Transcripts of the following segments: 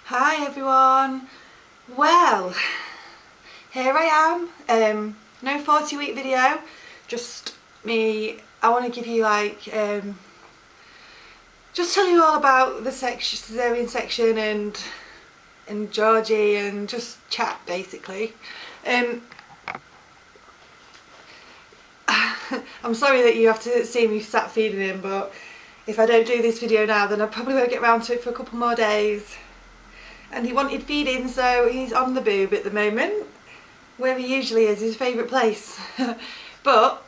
Hi everyone. Well, here I am. No 40-week video, just me. I want to give you just tell you all about the cesarean section and Georgie and just chat basically. I'm sorry that you have to see me sat feeding him, but if I don't do this video now, then I probably won't get around to it for a couple more days. And he wanted feeding, so he's on the boob at the moment, where he usually is, his favourite place. But,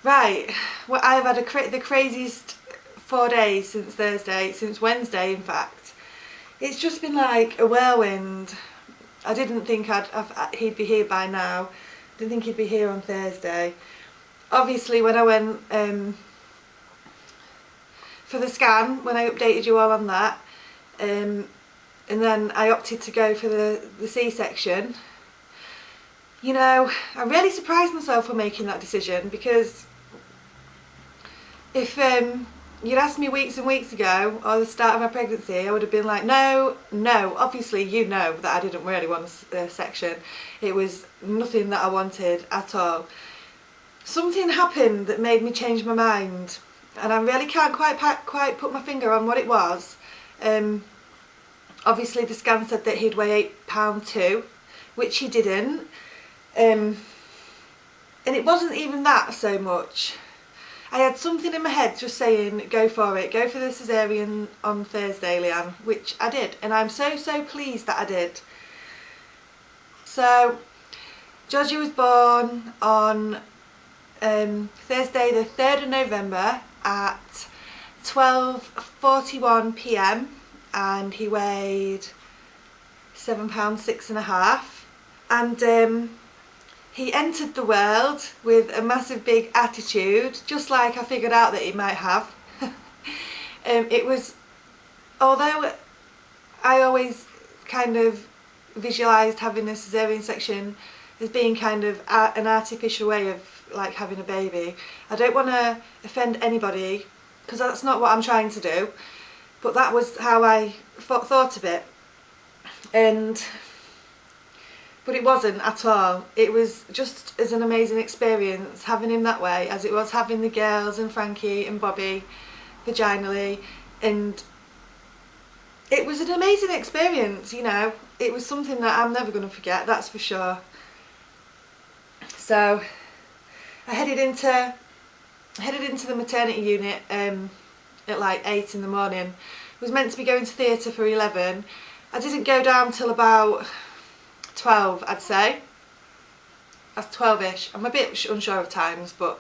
right, well, I've had the craziest 4 days since Thursday, since Wednesday in fact. It's just been like a whirlwind. I didn't think he'd be here by now. Didn't think he'd be here on Thursday. Obviously when I went for the scan, when I updated you all on that, and then I opted to go for the C-section. You know, I really surprised myself for making that decision, because if you'd asked me weeks and weeks ago, or the start of my pregnancy, I would have been like, no, obviously you know that I didn't really want a section. It was nothing that I wanted at all. Something happened that made me change my mind, and I really can't quite put my finger on what it was. Obviously the scan said that he'd weigh £8.2, which he didn't, and it wasn't even that so much. I had something in my head just saying, go for it, go for the caesarean on Thursday, Leanne, which I did, and I'm so pleased that I did. So Georgie was born on Thursday the 3rd of November at 12:41 p.m. and he weighed £7.6½, and he entered the world with a massive big attitude, just like I figured out that he might have. It was, although I always kind of visualised having a caesarean section as being kind of an artificial way of like having a baby, I don't want to offend anybody, because that's not what I'm trying to do. But that was how I thought of it, but it wasn't at all. It was just as an amazing experience having him that way as it was having the girls and Frankie and Bobby vaginally, and it was an amazing experience, you know. It was something that I'm never going to forget, that's for sure. So I headed into the maternity unit at like 8 in the morning. I was meant to be going to theatre for 11. I didn't go down till about 12, I'd say. That's 12ish. I'm a bit unsure of times, but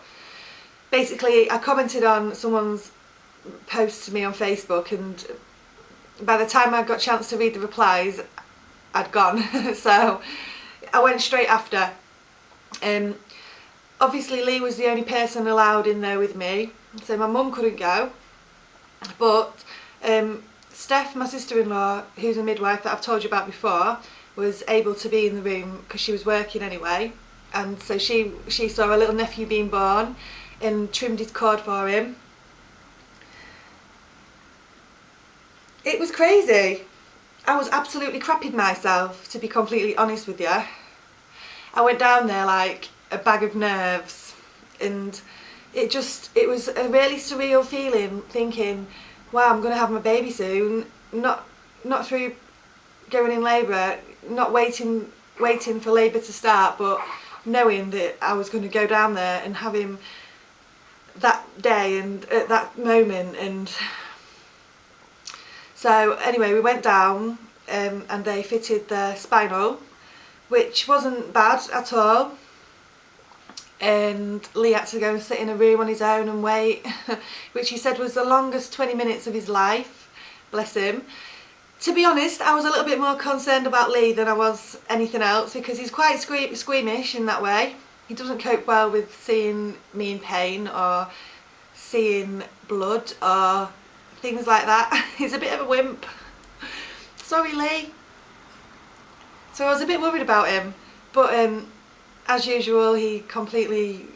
basically I commented on someone's post to me on Facebook, and by the time I got a chance to read the replies, I'd gone. So I went straight after. Obviously Lee was the only person allowed in there with me, so my mum couldn't go, but Steph, my sister-in-law, who's a midwife that I've told you about before, was able to be in the room because she was working anyway, and so she saw a little nephew being born and trimmed his cord for him. It was crazy. I was absolutely crapping myself, to be completely honest with you. I went down there like a bag of nerves, and it was a really surreal feeling, thinking, wow, I'm going to have my baby soon, not through going in labour, not waiting for labour to start, but knowing that I was going to go down there and have him that day and at that moment. And so anyway, we went down and they fitted the spinal, which wasn't bad at all, and Lee had to go and sit in a room on his own and wait, which he said was the longest 20 minutes of his life, bless him. To be honest, I was a little bit more concerned about Lee than I was anything else, because he's quite squeamish in that way. He doesn't cope well with seeing me in pain or seeing blood or things like that. He's a bit of a wimp. Sorry, Lee. So I was a bit worried about him, but as usual he completely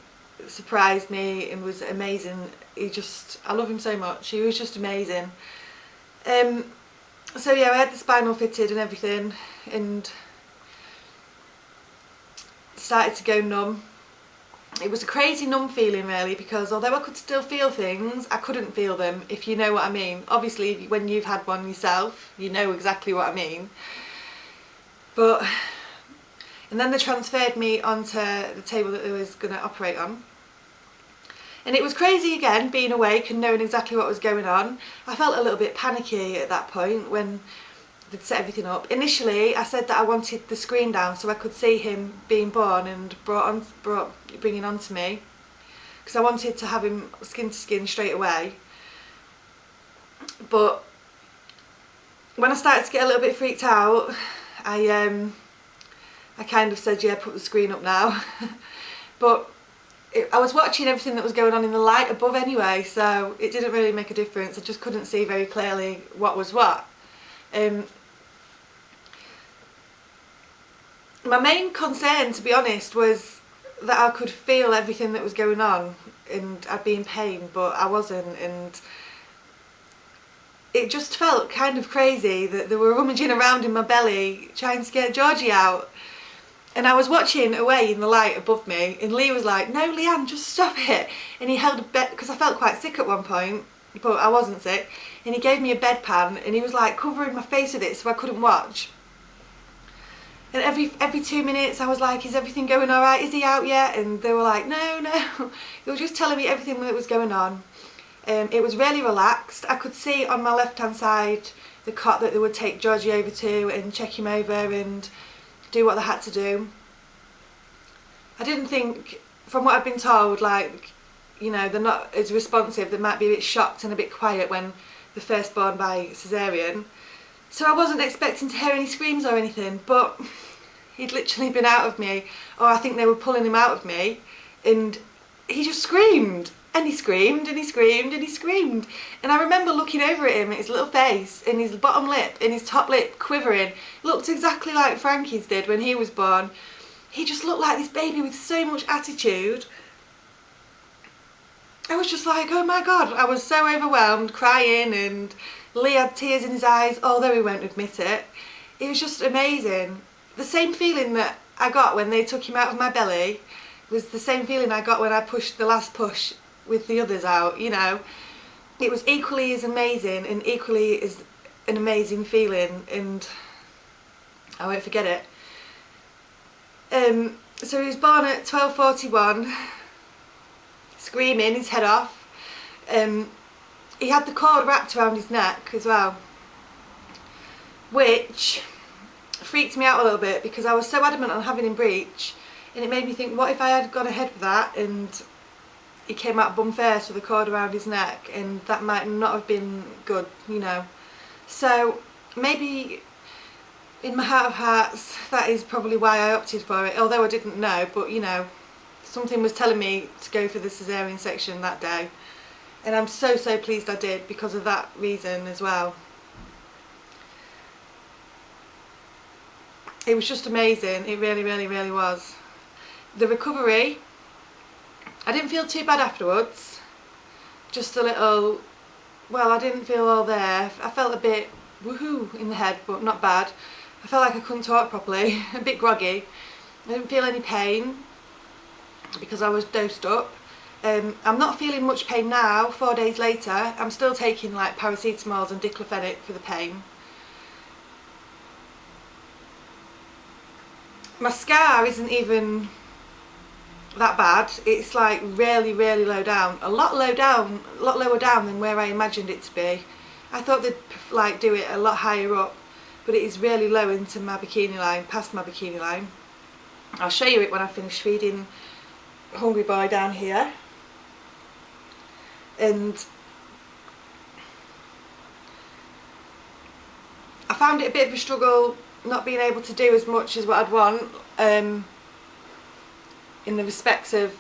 surprised me and was amazing. I love him so much. He was just amazing. So yeah, I had the spinal fitted and everything, and started to go numb. It was a crazy numb feeling really, because although I could still feel things, I couldn't feel them, if you know what I mean. Obviously when you've had one yourself, you know exactly what I mean. But, and then they transferred me onto the table that they was going to operate on. And it was crazy again, being awake and knowing exactly what was going on. I felt a little bit panicky at that point when they'd set everything up. Initially, I said that I wanted the screen down so I could see him being born and bringing on to me, because I wanted to have him skin to skin straight away. But when I started to get a little bit freaked out, I kind of said, yeah, put the screen up now. But I was watching everything that was going on in the light above anyway, so it didn't really make a difference. I just couldn't see very clearly what was what. My main concern, to be honest, was that I could feel everything that was going on and I'd be in pain, but I wasn't, and it just felt kind of crazy that they were rummaging around in my belly trying to get Georgie out. And I was watching away in the light above me, and Lee was like, no, Leanne, just stop it. And he held a bed, because I felt quite sick at one point, but I wasn't sick. And he gave me a bedpan, and he was like covering my face with it so I couldn't watch. And every 2 minutes I was like, is everything going all right? Is he out yet? And they were like, no, no. They were just telling me everything that was going on. It was really relaxed. I could see on my left-hand side the cot that they would take Georgie over to and check him over and do what they had to do. I didn't think, from what I've been told, like, you know, they're not as responsive, they might be a bit shocked and a bit quiet when they're first born by caesarean. So I wasn't expecting to hear any screams or anything, but he'd literally been out of me, or I think they were pulling him out of me, and he just screamed. And he screamed, and he screamed, and he screamed. And I remember looking over at him, at his little face, and his bottom lip, and his top lip quivering. Looked exactly like Frankie's did when he was born. He just looked like this baby with so much attitude. I was just like, oh my God. I was so overwhelmed, crying, and Lee had tears in his eyes, although he won't admit it. It was just amazing. The same feeling that I got when they took him out of my belly was the same feeling I got when I pushed the last push with the others out, you know. It was equally as amazing and equally as an amazing feeling, and I won't forget it. So he was born at 12:41, screaming his head off. He had the cord wrapped around his neck as well, which freaked me out a little bit because I was so adamant on having him breech, and it made me think, what if I had gone ahead with that and he came out bum first with a cord around his neck, and that might not have been good, you know. So maybe in my heart of hearts that is probably why I opted for it, although I didn't know, but you know, something was telling me to go for the caesarean section that day, and I'm so pleased I did because of that reason as well. It was just amazing, it really was. The recovery, I didn't feel too bad afterwards, just a little, well, I didn't feel all there. I felt a bit woohoo in the head, but not bad. I felt like I couldn't talk properly, a bit groggy. I didn't feel any pain because I was dosed up. I'm not feeling much pain now, 4 days later. I'm still taking like paracetamols and diclofenac for the pain. My scar isn't even that bad. It's like really low down, a lot lower down than where I imagined it to be. I thought they'd like do it a lot higher up, but it is really low into my bikini line, past my bikini line. I'll show you it when I finish feeding Hungry Boy down here. And I found it a bit of a struggle not being able to do as much as what I'd want, in the respects of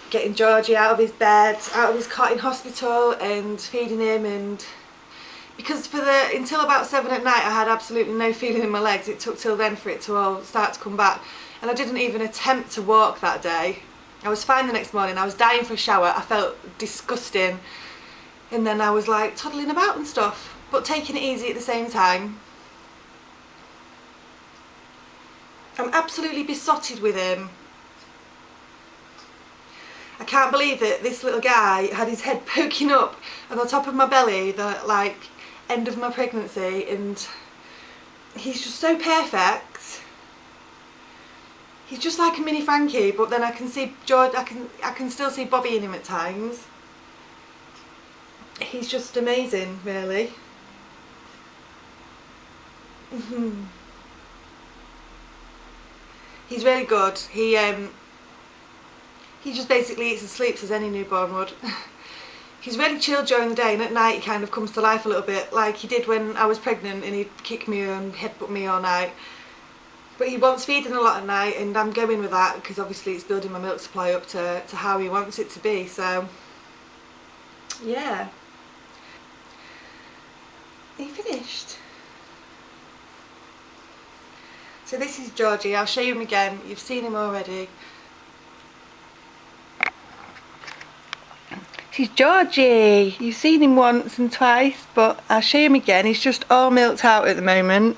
getting Georgie out of his bed, out of his cot in hospital, and feeding him, and because until about 7 at night I had absolutely no feeling in my legs. It took till then for it to all start to come back, and I didn't even attempt to walk that day. I was fine the next morning. I was dying for a shower. I felt disgusting, and then I was like toddling about and stuff, but taking it easy at the same time. I'm absolutely besotted with him. I can't believe that this little guy had his head poking up on the top of my belly, the like end of my pregnancy, and he's just so perfect. He's just like a mini Frankie, but then I can see George. I can still see Bobby in him at times. He's just amazing, really. He's really good. He just basically eats and sleeps as any newborn would. He's really chilled during the day, and at night he kind of comes to life a little bit, like he did when I was pregnant, and he'd kick me and headbutt me all night. But he wants feeding a lot at night, and I'm going with that because obviously it's building my milk supply up to how he wants it to be. So yeah. Are you finished? So this is Georgie. I'll show you him again. You've seen him already. This is Georgie. You've seen him once and twice, but I'll show him again. He's just all milked out at the moment.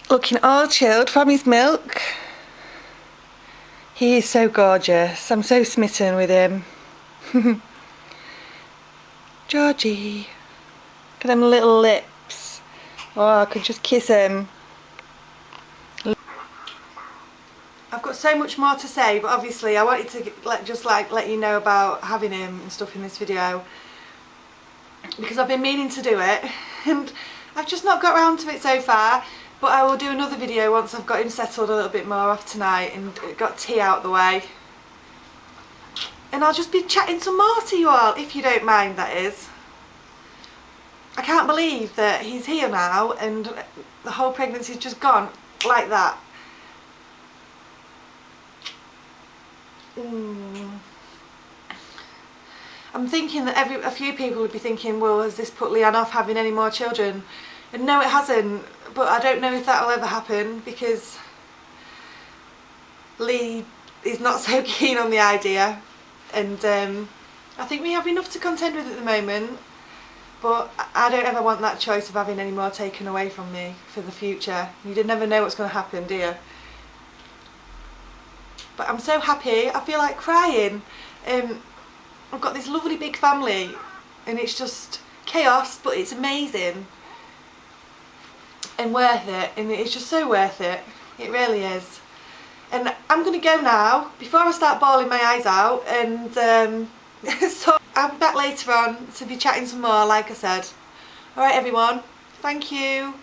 Looking all chilled from his milk. He is so gorgeous. I'm so smitten with him. Georgie. Look at them little lips. Oh, I could just kiss him. I've got so much more to say, but obviously I wanted to let you know about having him and stuff in this video, because I've been meaning to do it and I've just not got around to it so far. But I will do another video once I've got him settled a little bit more off tonight and got tea out of the way. And I'll just be chatting some more to you all, if you don't mind, that is. I can't believe that he's here now and the whole pregnancy's just gone like that. I'm thinking that a few people would be thinking, well, has this put Leanne off having any more children? And no, it hasn't, but I don't know if that will ever happen because Lee is not so keen on the idea, and I think we have enough to contend with at the moment, but I don't ever want that choice of having any more taken away from me for the future. You never know what's going to happen, do you? But I'm so happy, I feel like crying. I've got this lovely big family and it's just chaos, but it's amazing and worth it, and it's just so worth it. It really is. And I'm going to go now before I start bawling my eyes out, and so I'll be back later on to be chatting some more, like I said. Alright everyone, thank you.